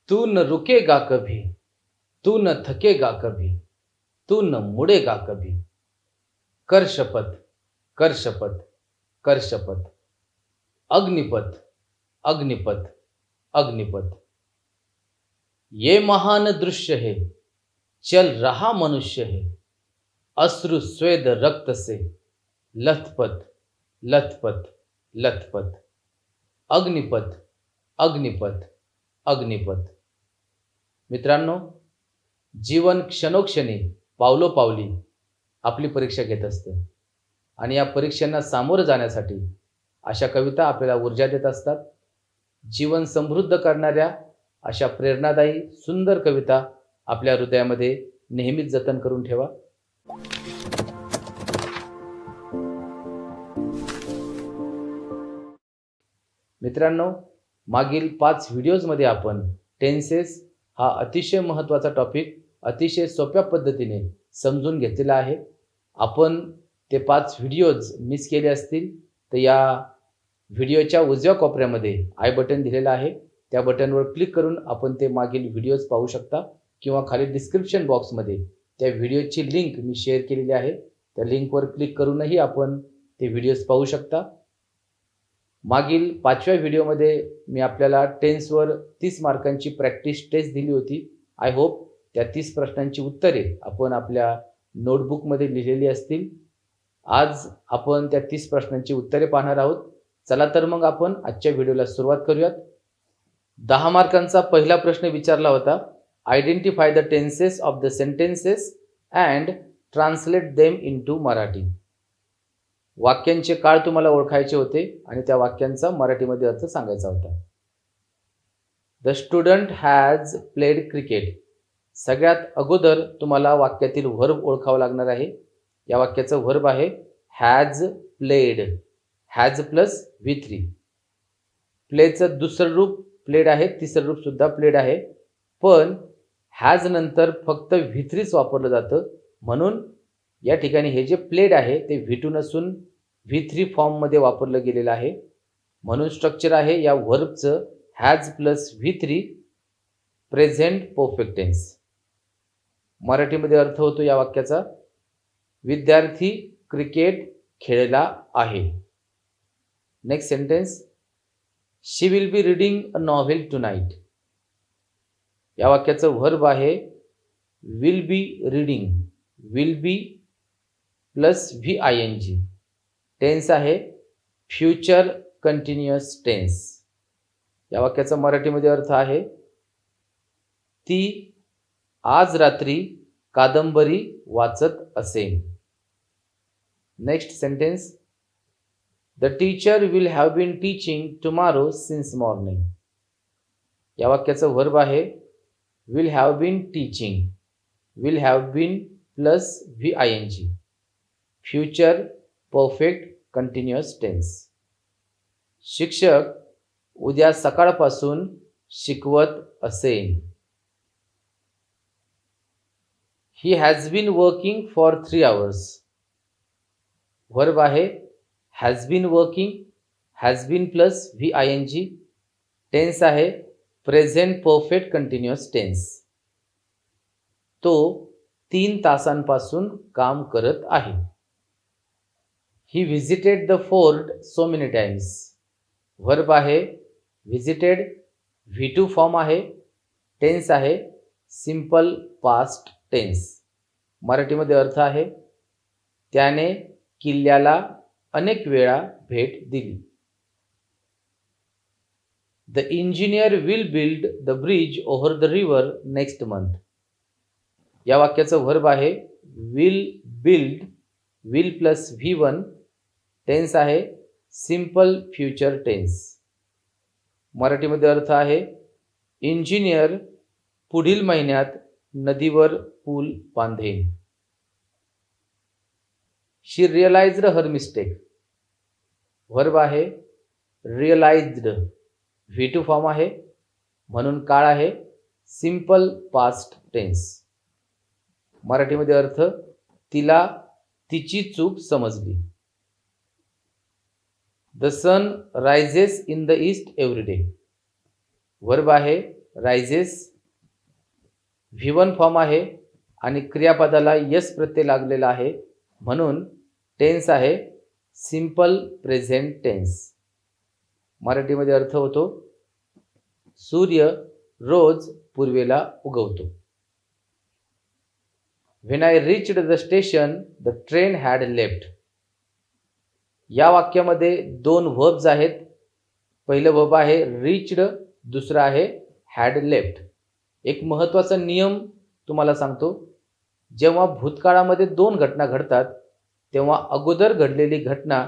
तू न रुकेगा कभी, तू न थकेगा कभी, तू न मुड़ेगा कभी. कर शपथ, कर शपथ, कर शपथ. अग्निपथ, अग्निपथ, अग्निपथ. ये महान दृश्य है, चल रहा मनुष्य है. अश्रु स्वेद रक्त से लथपथ, लथपथ, लथपथ. अग्निपथ, अग्निपथ, अग्निपथ. मित्रांनो, जीवन क्षणोक्षणी पावलोपावली आपली परीक्षा घेत असतं आणि या परीक्षांना सामोरं जाण्यासाठी अशा कविता आपल्याला ऊर्जा देत असतात. जीवन समृद्ध करणाऱ्या अशा प्रेरणादायी सुंदर कविता आपल्या हृदयामध्ये नेहमीच जतन करून ठेवा. मित्रांनो, मागील 5 व्हिडिओजमध्ये आपण टेन्सेस हा अतिशय महत्त्वाचा टॉपिक अतिशय सोप्या पद्धतीने समजून घेतलेला आहे. आपण ते 5 व्हिडिओज मिस केले असतील तर या व्हिडिओच्या उजव्या कोपऱ्यामध्ये आय बटन दिलेलं आहे. त्या बटनवर क्लिक करून आपण ते मागील व्हिडिओज पाहू शकता किंवा खाली डिस्क्रिप्शन बॉक्समध्ये त्या व्हिडिओची लिंक मी शेअर केलेली आहे. त्या लिंकवर क्लिक करूनही आपण ते व्हिडिओज पाहू शकता. मागील 5व्या व्हिडिओमध्ये मी आपल्याला टेन्सवर 30 मार्कांची प्रॅक्टिस टेस्ट दिली होती. आय होप त्या 30 प्रश्नांची उत्तरे आपण आपल्या नोटबुकमध्ये लिहिलेली असतील. आज आपण त्या 30 प्रश्नांची उत्तरे पाहणार आहोत. चला तर मग आपण आजच्या व्हिडिओला सुरुवात करूयात. 10 मार्कांचा पहिला प्रश्न विचारला होता. Identify the tenses of the sentences and translate them into Marathi. वाक्यांचे काळ तुम्हाला ओळखायचे होते आणि त्या वाक्यांचा मराठीमध्ये अर्थ सांगायचा होता. The student has played cricket. सगळ्यात अगोदर तुम्हाला वाक्यातील व्हर्ब ओळखावं लागणार आहे. या वाक्याचं व्हर्ब आहे has played. Has plus V3. प्लेचं दुसरं रूप प्लेड आहे, तिसरं रूप सुद्धा प्लेड आहे, पण हॅज नंतर फक्त V3च वापरलं जातं. म्हणून या ठिकाणी हे जे प्लेड आहे ते V2 नसून V3 फॉर्ममध्ये वापरलं गेलेलं आहे. म्हणून स्ट्रक्चर आहे या व्हर्बचं has plus V3 present perfect tense. मराठीमध्ये अर्थ होतो या वाक्याचा विद्यार्थी क्रिकेट खेळला आहे. Next sentence, she will be reading a novel tonight. या वाक्याचं व्हर्ब आहे will be reading. Will be plus VING. Tense आहे फ्युचर कंटिन्युअस टेन्स. या वाक्याचा मराठीमध्ये अर्थ आहे ती आज रात्री कादंबरी वाचत असेल. Next sentence, the teacher will have been teaching tomorrow since morning. या वाक्याचं व्हर्ब आहे will have been teaching. Will have been plus VING. Future perfect continuous tense. शिक्षक उद्या सकाळपासून शिकवत असेल. He has been working for 3 hours. Verb आहे has been working. Has been plus VING. Tense आहे प्रेझेंट परफेक्ट कंटिन्युअस टेन्स. तो 3 तासांपासून काम करत आहे. He visited the fort so many times. Verb आहे व्हिजिटेड. V2 फॉर्म आहे. टेन्स आहे सिंपल पास्ट टेन्स. मराठीमध्ये अर्थ आहे त्याने किल्ल्याला अनेक वेळा भेट दिली. The engineer will build the bridge over the river next month. या वाक्याचं व्हर्ब आहे will build. Will plus V1. Tense आहे सिंपल फ्युचर टेन्स. मराठीमध्ये अर्थ आहे इंजिनियर पुढील महिन्यात नदीवर पूल बांधेल. She realized her mistake. Verb आहे रिअलाइज्ड. V2 फॉर्म आहे म्हणून काळ आहे सिंपल पास्ट टेन्स. मराठीमध्ये अर्थ तिला तिची चूक समजली. The sun rises in the east every day. Verb आहे रायझेस V1 फॉर्म आहे आणि क्रियापदाला यस प्रत्यय लागलेला आहे, म्हणून टेन्स आहे सिंपल प्रेझेंट टेन्स. मराठीमध्ये अर्थ होतो सूर्य रोज पूर्वेला उगवतो. When I reached the station, the train had left. या वाक्यामध्ये दोन verbs आहेत. पहिलं verb आहे reached, दुसरं आहे had left. एक महत्त्वाचा नियम तुम्हाला सांगतो. जेव्हा भूतकाळामध्ये दोन घटना घडतात तेव्हा अगोदर घडलेली घटना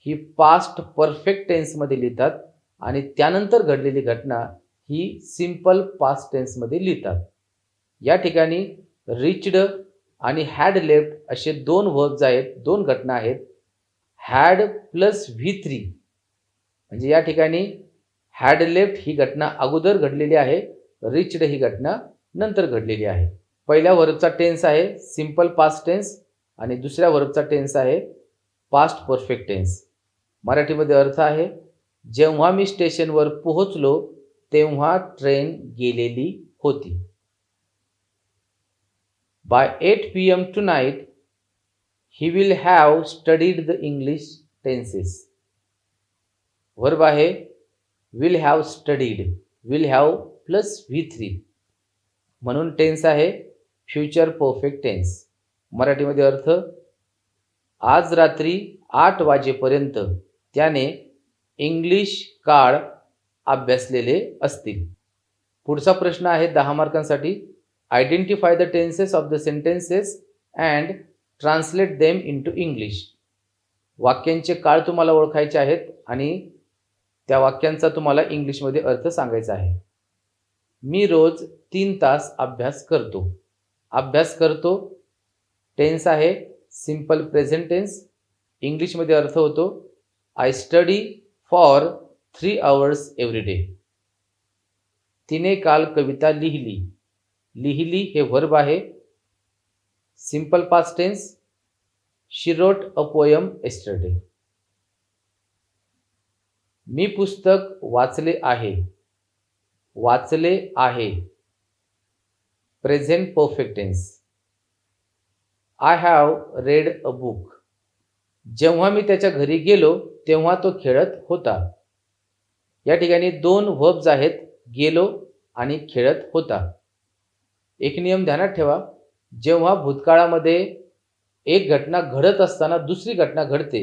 ही पास्ट परफेक्ट टेन्समध्ये लिहितात आणि त्यानंतर घडलेली घटना ही सिंपल पास्ट टेन्समध्ये लिहितात. या ठिकाणी रिच्ड आणि हॅड लेफ्ट असे दोन वर्ब्स आहेत, दोन घटना आहेत. हॅड प्लस V3 म्हणजे या ठिकाणी हॅड लेफ्ट ही घटना अगोदर घडलेली आहे, रिच्ड ही घटना नंतर घडलेली आहे. पहिल्या वर्बचा टेन्स आहे सिंपल पास्ट टेन्स आणि दुसऱ्या वर्बचा टेन्स आहे पास्ट परफेक्ट टेन्स. मराठीमध्ये अर्थ आहे जेव्हा मी स्टेशनवर पोहोचलो तेव्हा ट्रेन गेलेली होती. By 8 p.m. tonight, he will have studied the English tenses. Verb आहे will have studied. Will have plus V3 म्हणून टेन्स आहे फ्युचर परफेक्ट टेन्स. मराठीमध्ये अर्थ आज रात्री 8 वाजेपर्यंत त्याने इंग्लिश काळ अभ्यासलेले असतील. पुढचा प्रश्न आहे 10 मार्कांसाठी. Identify the tenses of the sentences and translate them into English. वाक्यांचे काळ तुम्हाला ओळखायचे आहेत आणि त्या वाक्यांचा तुम्हाला इंग्लिशमध्ये अर्थ सांगायचा आहे. मी रोज 3 तास अभ्यास करतो. अभ्यास करतो टेन्स आहे सिंपल प्रेझेंट टेन्स. इंग्लिशमध्ये अर्थ होतो I study for 3 hours every day. तिने काल कविता लिहिली. लिहिली हे वर्ब आहे simple past tense. She wrote a poem yesterday. मी पुस्तक वाचले आहे. वाचले आहे present perfect tense. I have read a book. जेव्हा मी त्याच्या घरी गेलो तेव्हा तो खेळत होता. या ठिकाणी दोन वर्ब्स आहेत गेलो आणि खेळत होता. एक नियम ध्यानात ठेवा, जेव्हा भूतकाळामध्ये एक घटना घडत असताना दुसरी घटना घडते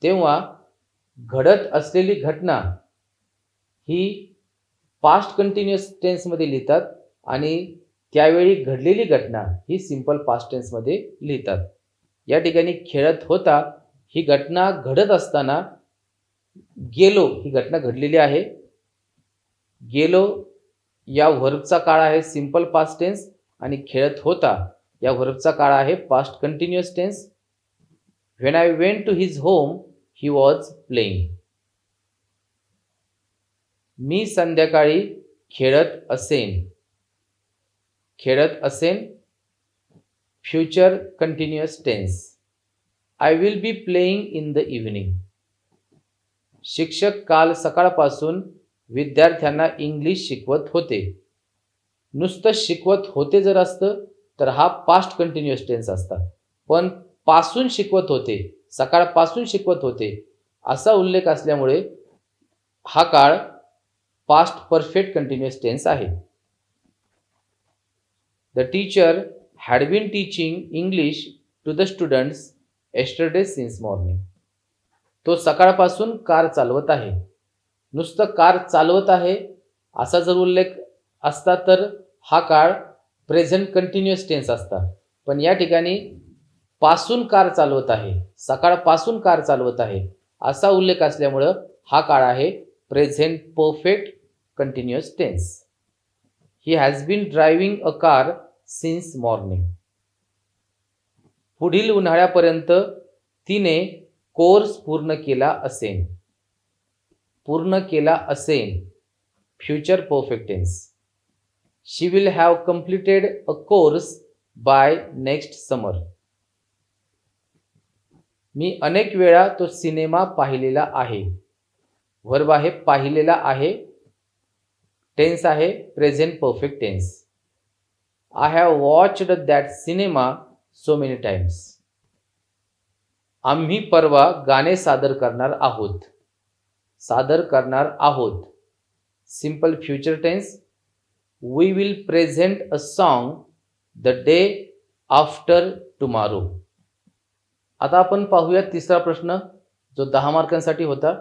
तेव्हा घडत असलेली घटना ही पास्ट कंटिन्युअस टेन्समध्ये लिहितात आणि त्यावेळी घडलेली घटना ही सिंपल पास्ट टेन्समध्ये लिहितात. या ठिकाणी खेळत होता ही घटना घडत असताना गेलो ही घटना घडलेली आहे. गेलो या व्हर्बचा काळ आहे सिंपल पास्ट टेन्स आणि खेळत होता या व्हर्बचा काळ आहे past continuous tense. When I went to his home he was playing. मी संध्याकाळी खेळत असेन. खेळत असेन future continuous tense. I will be playing in the evening. शिक्षक काल सकाळपासून विद्यार्थ्यांना इंग्लिश शिकवत होते. नुसतं शिकवत होते जर असतं तर हा पास्ट कंटिन्युअस टेन्स असता, पण पासून शिकवत होते, सकाळपासून शिकवत होते असा उल्लेख असल्यामुळे हा काळ पास्ट परफेक्ट कंटिन्युअस टेन्स आहे. The teacher had been teaching English to the students yesterday since morning. तो सकाळपासून कार चालवत आहे. नुसतं कार चालवत आहे असा जर उल्लेख असता तर हा काळ प्रेझेंट कंटिन्युअस टेन्स असता, पण या ठिकाणी पासून कार चालवत आहे, सकाळपासून कार चालवत आहे असा उल्लेख असल्यामुळं हा काळ आहे present perfect continuous tense. He has been driving a car since morning. पुढील उन्हाळ्यापर्यंत तिने कोर्स पूर्ण केला असेल. पूर्ण केला असेल future perfect tense. She will have completed a course by next summer. मी अनेक वेळा तो सिनेमा पाहिलेला आहे. वर्ब आहे पाहिलेला आहे. टेन्स आहे present perfect tense. I have watched that cinema so many times. आम्ही परवा गाणे सादर करणार आहोत. सादर करणार आहोत. Simple future tense. We will present a song the day after tomorrow. आता आपण पाहूया तिसरा प्रश्न जो 10 मार्कांसाठी होता.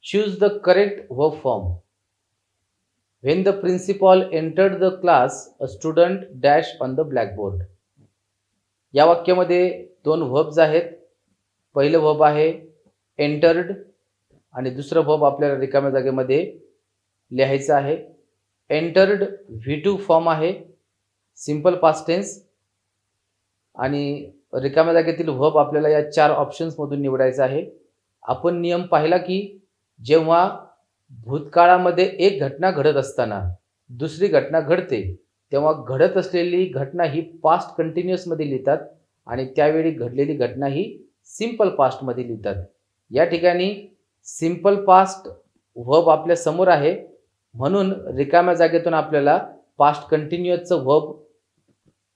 Choose the correct verb form. When the principal entered the class a student dash on the blackboard. या वाक्यामध्ये दोन व्हर्ब्स आहेत. पहिलं व्हर्ब आहे एंटर्ड आणि दुसरं व्हर्ब आपल्याला रिकाम्या जागेमध्ये लिहायचं आहे. एंटर्ड V2 फॉर्म आहे, सिंपल पास्ट टेन्स, आणि रिकाम्या जागेतील व्हर्ब आपल्याला या 4 ऑप्शन्समधून निवडायचा आहे. आपण नियम पाहिला की जेव्हा भूतकाळामध्ये एक घटना घडत असताना दुसरी घटना घडते तेव्हा घडत असलेली घटना ही पास्ट कंटिन्युअसमध्ये लिहितात आणि त्यावेळी घडलेली घटना ही सिंपल पास्टमध्ये लिहितात. या ठिकाणी सिंपल पास्ट व्हर्ब आपल्या समोर आहे म्हणून रिकाम्या जागेतून आपल्याला पास्ट कंटिन्युअसचं व्हर्ब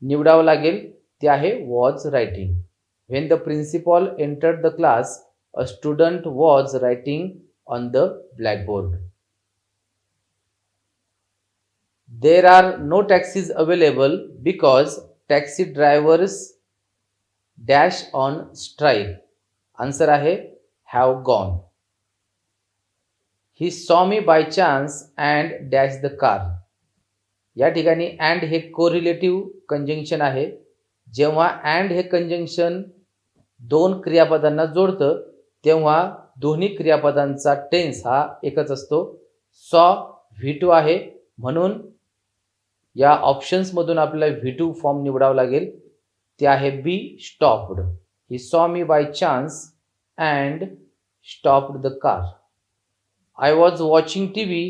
निवडावं लागेल. ते आहे was writing. When the principal entered the class a student was writing on the blackboard. There are no taxis available because taxi drivers dash on strike. Answer आहे have gone. He saw me by chance and dash the car. या ठिकाणी and हे कोरिलेटिव्ह conjunction आहे. जेव्हा and हे conjunction दोन क्रियापदांना जोडतं तेव्हा दोन्ही क्रियापदांचा टेन्स हा एकच असतो. सॉ V2 आहे म्हणून या ऑप्शन्समधून आपल्याला V2 फॉर्म निवडावा लागेल. ते आहे बी stopped. He saw me by chance and stopped the car. I was watching TV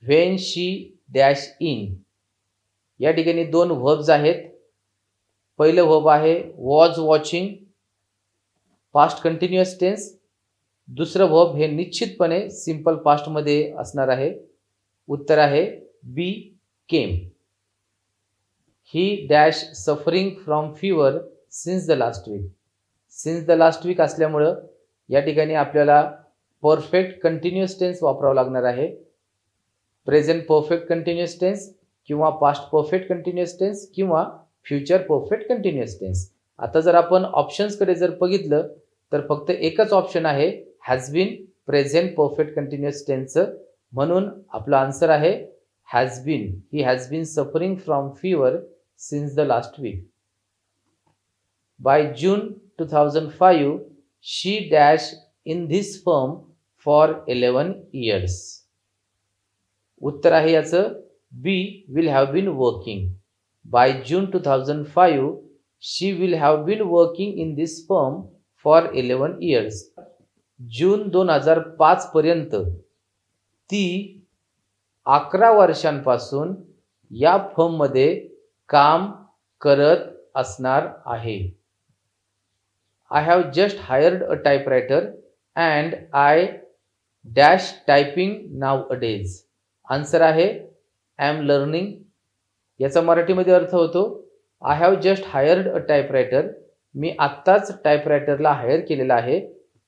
when she dash in. या ठिकाणी दोन व्हर्ब्स आहेत. पहिलं व्हर्ब आहे was watching, past continuous tense. दुसरं व्हर्ब हे निश्चितपणे सिंपल पास्टमध्ये असणार आहे. उत्तर आहे B came. He dash suffering from fever since the last week. Since the last week असल्यामुळं या ठिकाणी आपल्याला परफेक्ट कंटिन्युअस टेन्स वापरावं लागणार आहे. प्रेझेंट परफेक्ट कंटिन्युअस टेन्स किंवा पास्ट परफेक्ट कंटिन्युअस टेन्स किंवा फ्युचर परफेक्ट कंटिन्युअस टेन्स. आता जर आपण ऑप्शन्सकडे जर बघितलं तर फक्त एकच ऑप्शन आहे has been present perfect continuous टेन्सचं. म्हणून आपला आन्सर आहे has been. He has been suffering from fever since the last week. By June 2005, she dashed in this firm for 11 years. उत्तर आहे याचं बी will have been working. By June 2005, she will have been working in this firm for 11 years. जून 2005 पर्यंत ती 11 वर्षांपासून या फर्ममध्ये काम करत असणार आहे. I have just hired a typewriter and I dash typing nowadays. Answer आहे आय एम लर्निंग. याचा मराठीमध्ये अर्थ होतो I have just hired a typewriter. मी आत्ताच टाईपरायटरला हायर केलेला आहे.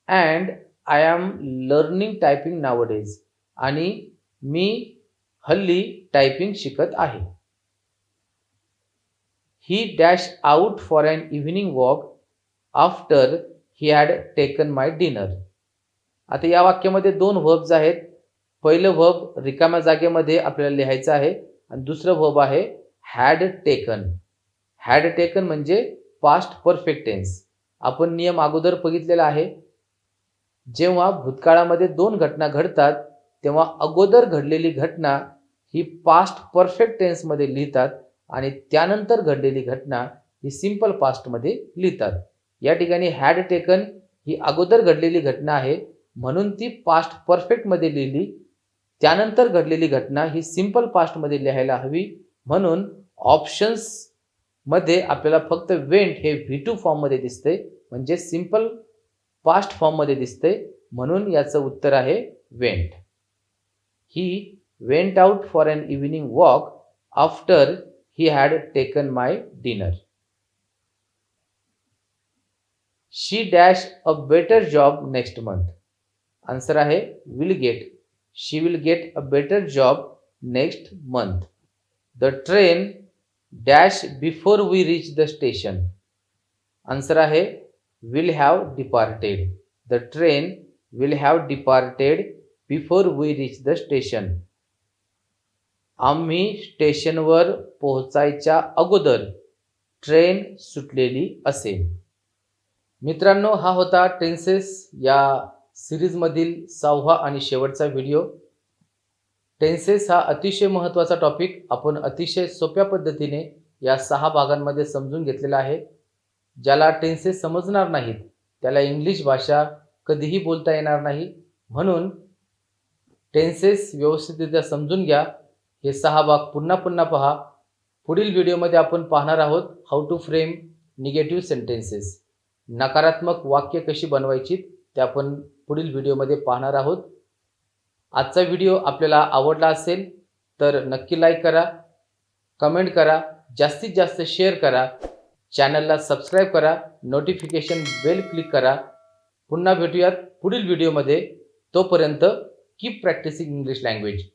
And I am learning typing nowadays. आणि मी हल्ली टायपिंग शिकत आहे. He dashed out for an evening walk after he had taken my dinner. आता या वाक्यामध्ये दोन व्हर्ब्स आहेत. पहिलं व्हर्ब रिकाम्या जागेमध्ये आपल्याला लिहायचं आहे आणि दुसरं व्हर्ब आहे हॅड टेकन. हॅड टेकन म्हणजे पास्ट परफेक्ट टेन्स. आपण नियम अगोदर बघितलेला आहे. जेव्हा भूतकाळामध्ये दोन घटना घडतात तेव्हा अगोदर घडलेली घटना ही पास्ट परफेक्ट टेन्समध्ये लिहितात आणि त्यानंतर घडलेली घटना ही सिंपल पास्टमध्ये लिहितात. या ठिकाणी हॅड टेकन ही अगोदर घडलेली घटना आहे म्हणून ती पास्ट परफेक्टमध्ये लिहिली. त्यानंतर घडलेली घटना ही सिंपल पास्टमध्ये लिहायला हवी. म्हणून ऑप्शन्समध्ये आपल्याला फक्त वेंट हे V2 फॉर्ममध्ये दिसते म्हणजे सिंपल पास्ट फॉर्ममध्ये दिसते. म्हणून याचं उत्तर आहे went. He went out for an evening walk after he had taken my dinner. She dash a better job next month. Answer आहे will get. She will get a better job next month. The train dash before we reach the station. Answer आहे will have departed. The train will have departed before we reach the station. आम्ही स्टेशनवर पोहोचायच्या अगोदर train सुटलेली असेल. मित्रांनो, हा होता tenses या सिरीजमधील 6वा आणि शेवटचा व्हिडिओ. टेन्सेस हा अतिशय महत्त्वाचा टॉपिक आपण अतिशय सोप्या पद्धतीने या 6 भागांमध्ये समजून घेतलेला आहे. ज्याला टेन्सेस समजणार नाहीत त्याला इंग्लिश भाषा कधीही बोलता येणार नाही. म्हणून टेन्सेस व्यवस्थितरित्या समजून घ्या. हे 6 भाग पुन्हा पुन्हा पहा. पुढील व्हिडिओमध्ये आपण पाहणार आहोत how to frame negative sentences. नकारात्मक वाक्य कशी बनवायची ते आपण पुढील व्हिडिओमध्ये पाहणार आहोत. आजचा व्हिडिओ आपल्याला आवडला असेल तर नक्की लाईक करा, कमेंट करा, जास्तीत जास्त शेअर करा, चॅनलला सबस्क्राईब करा, नोटिफिकेशन बेल क्लिक करा. पुन्हा भेटूयात पुढील व्हिडिओमध्ये. तोपर्यंत कीप प्रॅक्टिसिंग इंग्लिश लँग्वेज.